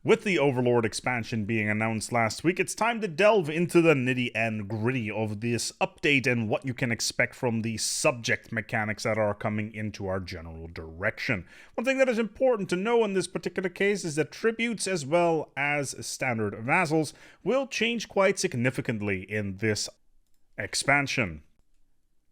With the Overlord expansion being announced last week, it's time to delve into the nitty and gritty of this update and what you can expect from the subject mechanics that are coming into our general direction. One thing that is important to know in this particular case is that tributes as well as standard vassals will change quite significantly in this expansion.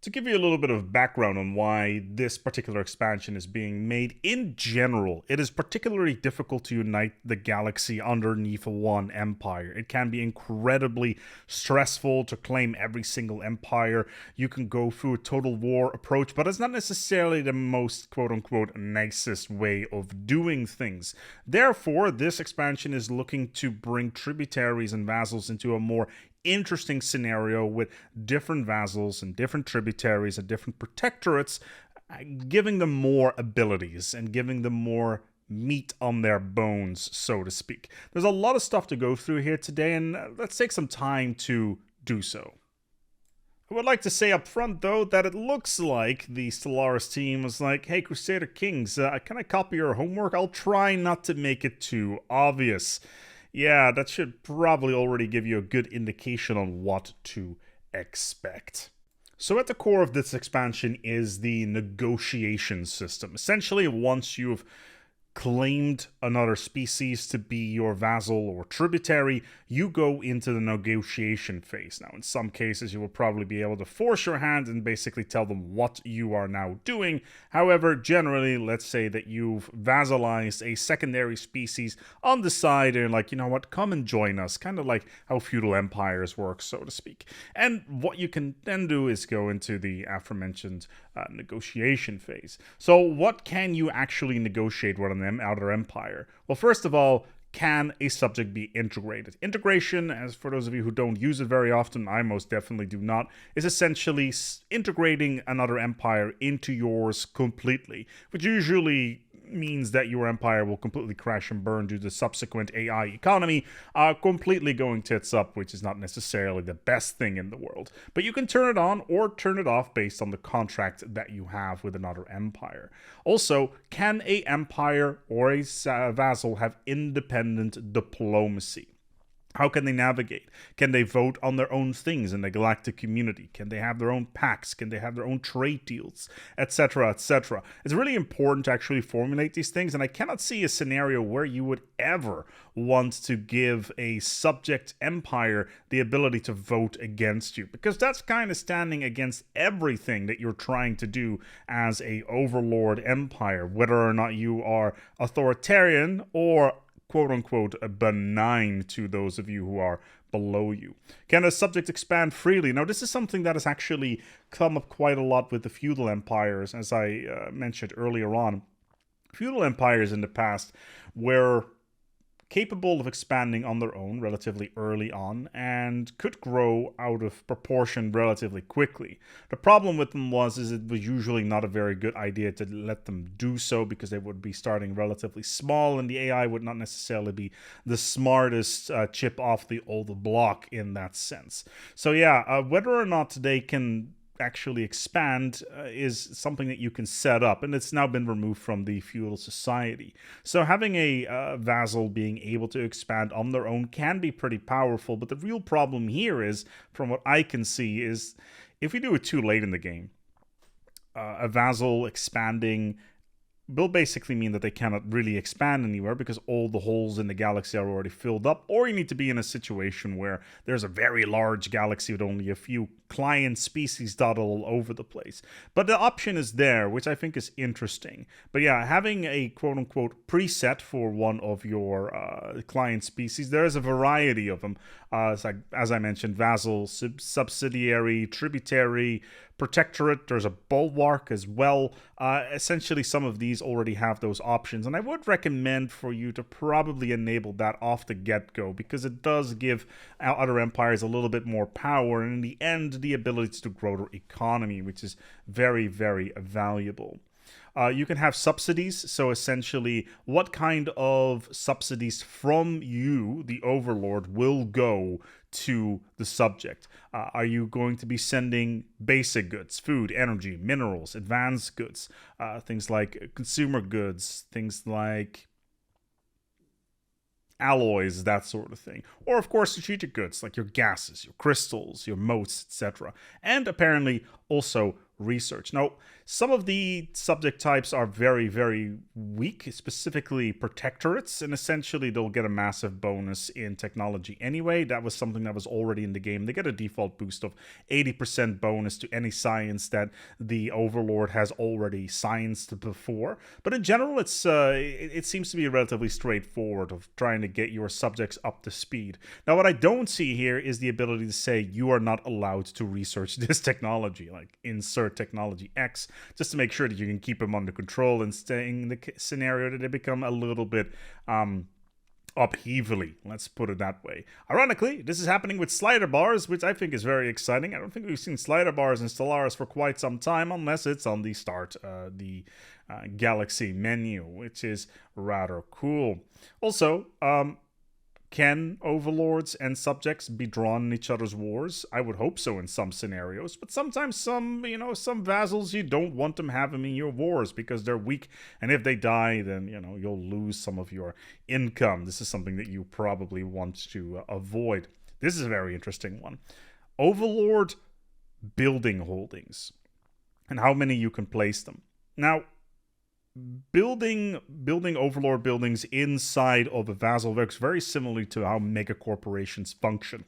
To give you a little bit of background on why this particular expansion is being made, in general, it is particularly difficult to unite the galaxy underneath one empire. It can be incredibly stressful to claim every single empire. You can go through a total war approach, but it's not necessarily the most quote-unquote nicest way of doing things. Therefore, this expansion is looking to bring tributaries and vassals into a more interesting scenario with different vassals and different tributaries and different protectorates, giving them more abilities and giving them more meat on their bones, so to speak. There's a lot of stuff to go through here today, and let's take some time to do so. I would like to say up front, though, that it looks like the Stellaris team was like, hey, Crusader Kings, can I copy your homework? I'll try not to make it too obvious. Yeah, that should probably already give you a good indication on what to expect. So at the core of this expansion is the negotiation system. Essentially, once you've claimed another species to be your vassal or tributary, you go into the negotiation phase. Now, in some cases, you will probably be able to force your hand and basically tell them what you are now doing. However, generally, let's say that you've vassalized a secondary species on the side and like, you know what, come and join us. Kind of like how feudal empires work, so to speak. And what you can then do is go into the aforementioned negotiation phase. So what can you actually negotiate with an outer empire? Well, first of all, can a subject be integrated? Integration, as for those of you who don't use it very often, I most definitely do not, is essentially integrating another empire into yours completely, which usually means that your empire will completely crash and burn due to the subsequent AI economy completely going tits up, which is not necessarily the best thing in the world. But you can turn it on or turn it off based on the contract that you have with another empire. Also, can a empire or a vassal have independent diplomacy? How can they navigate? Can they vote on their own things in the galactic community? Can they have their own pacts? Can they have their own trade deals? Etc., etc. It's really important to actually formulate these things, and I cannot see a scenario where you would ever want to give a subject empire the ability to vote against you, because that's kind of standing against everything that you're trying to do as a overlord empire, whether or not you are authoritarian or quote-unquote benign to those of you who are below you. Can a subject expand freely? Now, this is something that has actually come up quite a lot with the feudal empires, as I mentioned earlier on. Feudal empires in the past were capable of expanding on their own relatively early on and could grow out of proportion relatively quickly. The problem with them is it was usually not a very good idea to let them do so, because they would be starting relatively small and the AI would not necessarily be the smartest chip off the old block in that sense. So yeah, whether or not they can actually expand is something that you can set up, and it's now been removed from the feudal society. So having a vassal being able to expand on their own can be pretty powerful, but the real problem here is, from what I can see, is if we do it too late in the game, a vassal expanding will basically mean that they cannot really expand anywhere because all the holes in the galaxy are already filled up, or you need to be in a situation where there's a very large galaxy with only a few client species dotted all over the place. But the option is there, which I think is interesting. But yeah, having a quote-unquote preset for one of your client species, there is a variety of them. As I mentioned, vassal, subsidiary, tributary, protectorate, there's a bulwark as well. Essentially, some of these already have those options, and I would recommend for you to probably enable that off the get-go, because it does give other empires a little bit more power, and in the end, the ability to grow their economy, which is very, very valuable. You can have subsidies, so essentially what kind of subsidies from you, the Overlord, will go to the subject. Are you going to be sending basic goods, food, energy, minerals, advanced goods, things like consumer goods, things like alloys, that sort of thing. Or, of course, strategic goods like your gases, your crystals, your motes, etc. And apparently also research. Now, some of the subject types are very, very weak, specifically protectorates, and essentially they'll get a massive bonus in technology anyway. That was something that was already in the game. They get a default boost of 80% bonus to any science that the Overlord has already scienced before. But in general, it seems to be relatively straightforward of trying to get your subjects up to speed. Now, what I don't see here is the ability to say you are not allowed to research this technology, like insert technology X, just to make sure that you can keep them under control and stay in the scenario that they become a little bit upheavally, let's put it that way. Ironically, this is happening with slider bars, which I think is very exciting. I don't think we've seen slider bars in Stellaris for quite some time, unless it's on the start, the galaxy menu, which is rather cool. Also, can overlords and subjects be drawn in each other's wars? I would hope so in some scenarios, but sometimes some vassals, you don't want them having in your wars because they're weak, and if they die, then, you'll lose some of your income. This is something that you probably want to avoid. This is a very interesting one. Overlord building holdings, and how many you can place them. Now, building Overlord buildings inside of a vassal works very similarly to how mega corporations function.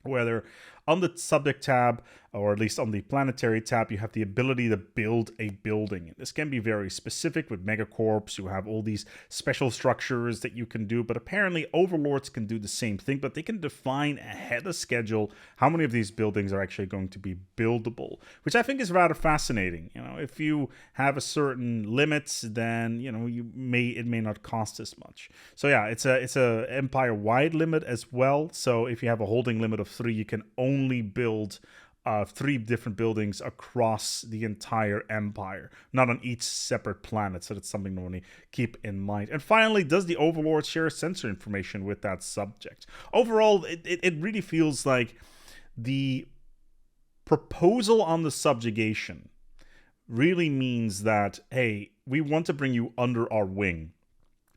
Whether on the subject tab, or at least on the planetary tab, you have the ability to build a building. This can be very specific with megacorps. You have all these special structures that you can do, but apparently overlords can do the same thing, but they can define ahead of schedule how many of these buildings are actually going to be buildable, which I think is rather fascinating. If you have a certain limit, then it may not cost as much. So yeah, it's a empire-wide limit as well. So if you have a holding limit of 3, you can only build 3 different buildings across the entire empire, not on each separate planet. So that's something to only keep in mind. And finally, does the Overlord share sensor information with that subject? Overall, it really feels like the proposal on the subjugation really means that, hey, we want to bring you under our wing.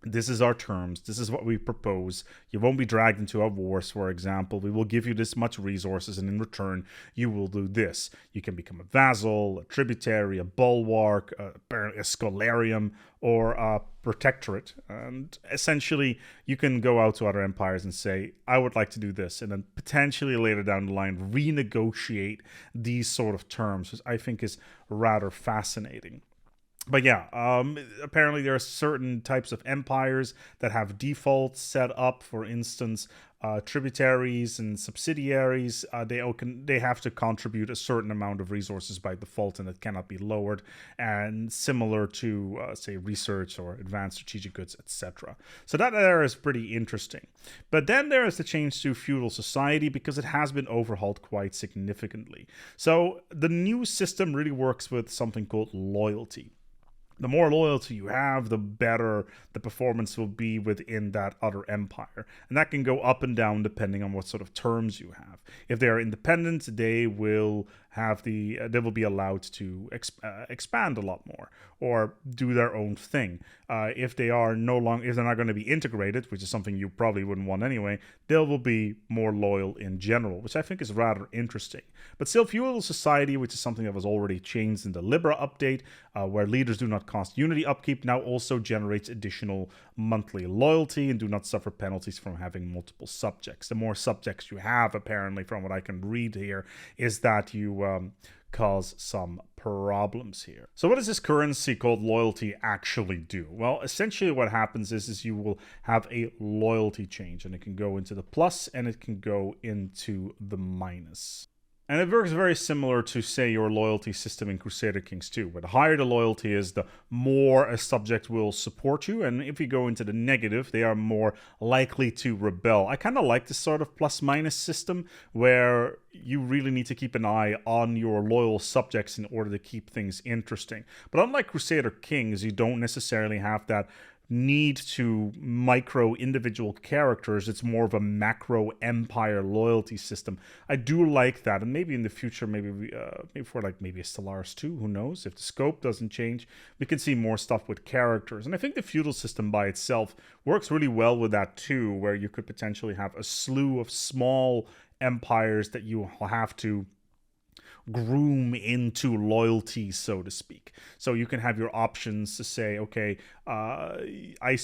This is our terms. This is what we propose. You won't be dragged into our wars, for example. We will give you this much resources, and in return, you will do this. You can become a vassal, a tributary, a bulwark, apparently a scholarium, or a protectorate. And essentially, you can go out to other empires and say, I would like to do this, and then potentially later down the line, renegotiate these sort of terms, which I think is rather fascinating. But yeah, apparently there are certain types of empires that have defaults set up. For instance, tributaries and subsidiaries, they have to contribute a certain amount of resources by default, and it cannot be lowered. And similar to, say, research or advanced strategic goods, etc. So that there is pretty interesting. But then there is the change to feudal society, because it has been overhauled quite significantly. So the new system really works with something called loyalty. The more loyalty you have, the better the performance will be within that other empire. And that can go up and down depending on what sort of terms you have. If they are independent, they will be allowed to expand a lot more or do their own thing. If they're not going to be integrated, which is something you probably wouldn't want anyway, they will be more loyal in general, which I think is rather interesting. But still, feudal society, which is something that was already changed in the Libra update, where leaders do not cost unity upkeep, now also generates additional monthly loyalty and do not suffer penalties from having multiple subjects. The more subjects you have, apparently, from what I can read here, is that you cause some problems here. So what does this currency called loyalty actually do? Well, essentially what happens is you will have a loyalty change, and it can go into the plus and it can go into the minus. And it works very similar to, say, your loyalty system in Crusader Kings 2, where the higher the loyalty is, the more a subject will support you, and if you go into the negative, they are more likely to rebel. I kind of like this sort of plus-minus system, where you really need to keep an eye on your loyal subjects in order to keep things interesting. But unlike Crusader Kings, you don't necessarily have that need to micro individual characters. It's more of a macro empire loyalty system. I do like that, and maybe in the future, maybe for like maybe a Stellaris 2, who knows? If the scope doesn't change, we can see more stuff with characters. And I think the feudal system by itself works really well with that too, where you could potentially have a slew of small empires that you have to groom into loyalty, so to speak. So you can have your options to say, okay, I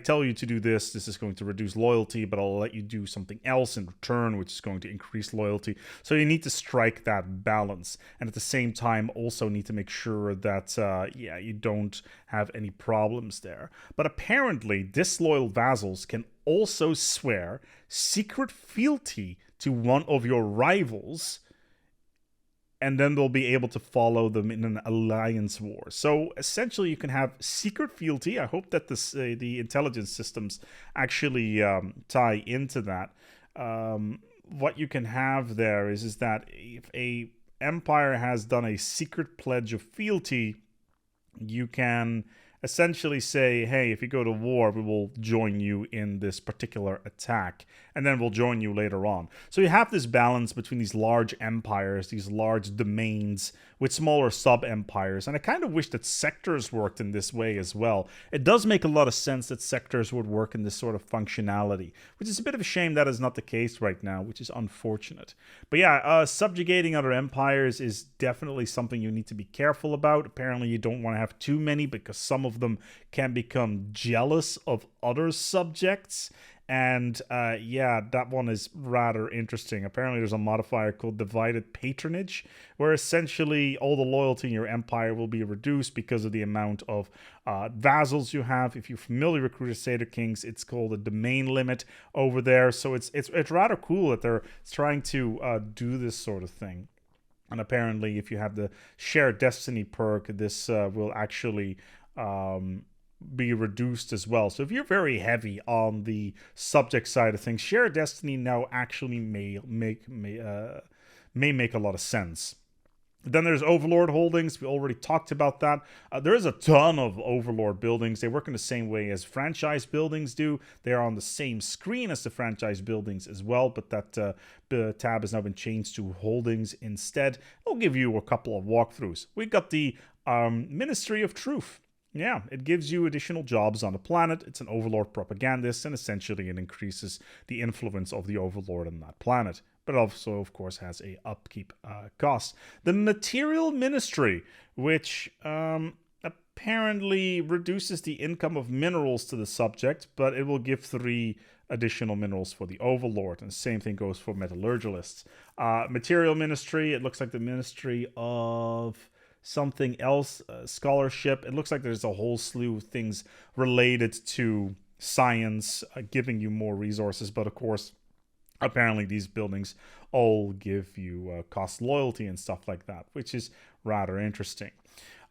tell you to do this is going to reduce loyalty, but I'll let you do something else in return, which is going to increase loyalty. So you need to strike that balance, and at the same time also need to make sure that you don't have any problems there. But apparently disloyal vassals can also swear secret fealty to one of your rivals, and then they'll be able to follow them in an alliance war. So essentially you can have secret fealty. I hope that the intelligence systems actually tie into that. What you can have there is that if a empire has done a secret pledge of fealty, you can essentially say, hey, if you go to war, we will join you in this particular attack, and then we'll join you later on. So you have this balance between these large empires, these large domains, with smaller sub-empires, and I kind of wish that sectors worked in this way as well. It does make a lot of sense that sectors would work in this sort of functionality, which is a bit of a shame that is not the case right now, which is unfortunate. But yeah, subjugating other empires is definitely something you need to be careful about. Apparently you don't want to have too many, because some of them can become jealous of other subjects. And that one is rather interesting. Apparently there's a modifier called divided patronage, where essentially all the loyalty in your empire will be reduced because of the amount of vassals you have. If you're familiar with Crusader Kings, it's called a domain limit over there. So it's rather cool that they're trying to do this sort of thing. And apparently if you have the Shared Destiny perk, this will actually be reduced as well. So if you're very heavy on the subject side of things, Shared Destiny now actually may make a lot of sense. Then there's Overlord Holdings. We already talked about that. There is a ton of Overlord buildings. They work in the same way as franchise buildings do. They are on the same screen as the franchise buildings as well, but that tab has now been changed to Holdings instead. I'll give you a couple of walkthroughs. We got the Ministry of Truth. Yeah, it gives you additional jobs on the planet. It's an Overlord propagandist, and essentially it increases the influence of the Overlord on that planet. But also, of course, has a upkeep cost. The Material Ministry, which apparently reduces the income of minerals to the subject, but it will give 3 additional minerals for the Overlord. And the same thing goes for Metallurgists. Material Ministry, it looks like the Ministry of something else, scholarship. It looks like there's a whole slew of things related to science, giving you more resources. But of course, apparently these buildings all give you cost loyalty and stuff like that, which is rather interesting.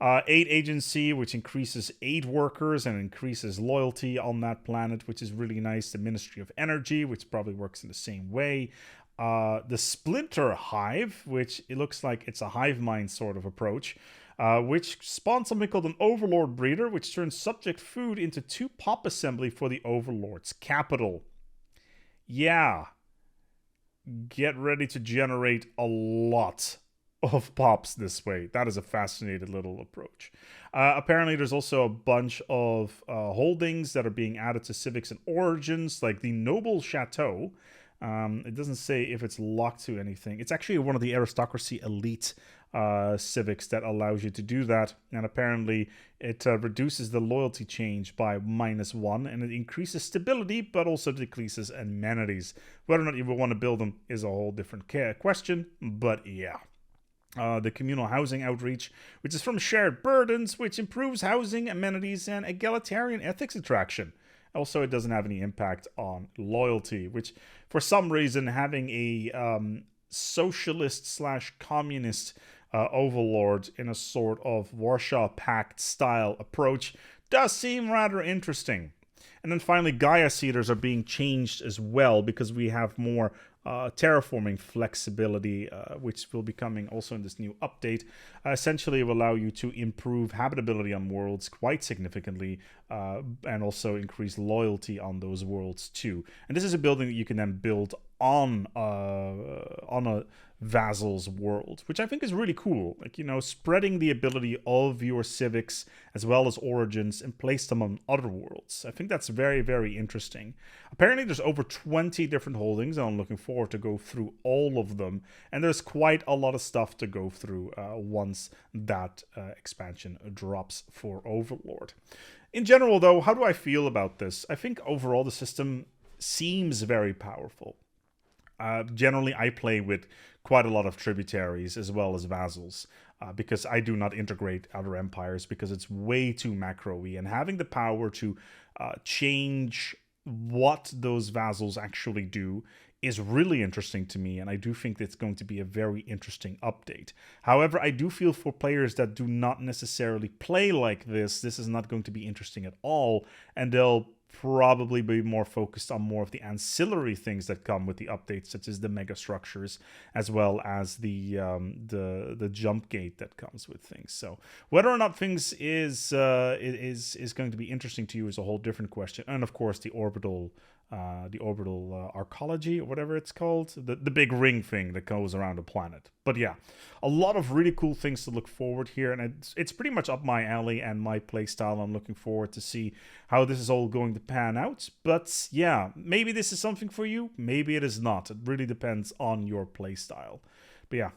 Aid Agency, which increases aid workers and increases loyalty on that planet, which is really nice. The Ministry of Energy, which probably works in the same way. The Splinter Hive, which it looks like it's a hive mind sort of approach, which spawns something called an Overlord Breeder, which turns subject food into 2 pop assembly for the Overlord's capital. Yeah. Get ready to generate a lot of pops this way. That is a fascinating little approach. Apparently there's also a bunch of holdings that are being added to civics and origins, like the Noble Chateau. It doesn't say if it's locked to anything. It's actually one of the aristocracy elite civics that allows you to do that, and apparently it reduces the loyalty change by -1, and it increases stability but also decreases amenities. Whether or not you will want to build them is a whole different question, but yeah. The Communal Housing Outreach, which is from Shared Burdens, which improves housing, amenities, and egalitarian ethics attraction. Also, it doesn't have any impact on loyalty, which for some reason having a socialist/communist overlord in a sort of Warsaw Pact style approach does seem rather interesting. And then finally, Gaia Seeders are being changed as well, because we have more terraforming flexibility, which will be coming also in this new update. Essentially, it will allow you to improve habitability on worlds quite significantly, and also increase loyalty on those worlds too. And this is a building that you can then build on a Vassal's world, which I think is really cool. Like, you know, spreading the ability of your civics as well as origins and place them on other worlds. I think that's very, very interesting. Apparently there's over 20 different holdings, and I'm looking forward to go through all of them. And there's quite a lot of stuff to go through once that expansion drops for Overlord. In general, though, how do I feel about this? I think overall the system seems very powerful. Generally, I play with quite a lot of tributaries as well as vassals, because I do not integrate other empires because it's way too macro-y, and having the power to change what those vassals actually do is really interesting to me, and I do think it's going to be a very interesting update. However, I do feel for players that do not necessarily play like this is not going to be interesting at all, and they'll probably be more focused on more of the ancillary things that come with the updates, such as the mega structures, as well as the jump gate that comes with things. So whether or not things is going to be interesting to you is a whole different question. And of course, the orbital arcology, or whatever it's called, the big ring thing that goes around the planet. But yeah, a lot of really cool things to look forward here, and it's pretty much up my alley and my playstyle. I'm looking forward to see how this is all going to pan out. But yeah, maybe this is something for you, maybe it is not. It really depends on your playstyle. But yeah,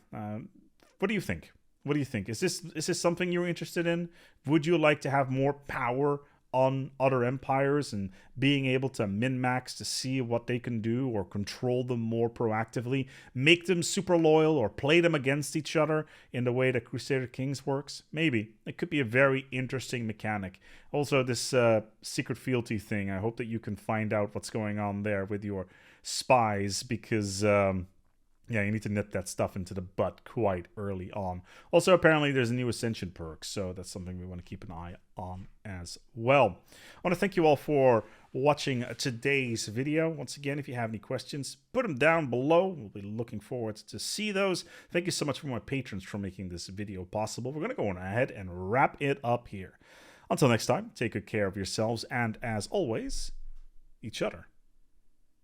what do you think? What do you think? Is this something you're interested in? Would you like to have more power on other empires and being able to min-max to see what they can do, or control them more proactively, make them super loyal, or play them against each other in the way that Crusader Kings works? Maybe. It could be a very interesting mechanic. Also, this secret fealty thing, I hope that you can find out what's going on there with your spies, because yeah, you need to nip that stuff into the butt quite early on. Also, apparently there's a new Ascension perk, so that's something we want to keep an eye on as well. I want to thank you all for watching today's video. Once again, if you have any questions, put them down below. We'll be looking forward to see those. Thank you so much for my patrons for making this video possible. We're going to go on ahead and wrap it up here. Until next time, take good care of yourselves, and as always, each other.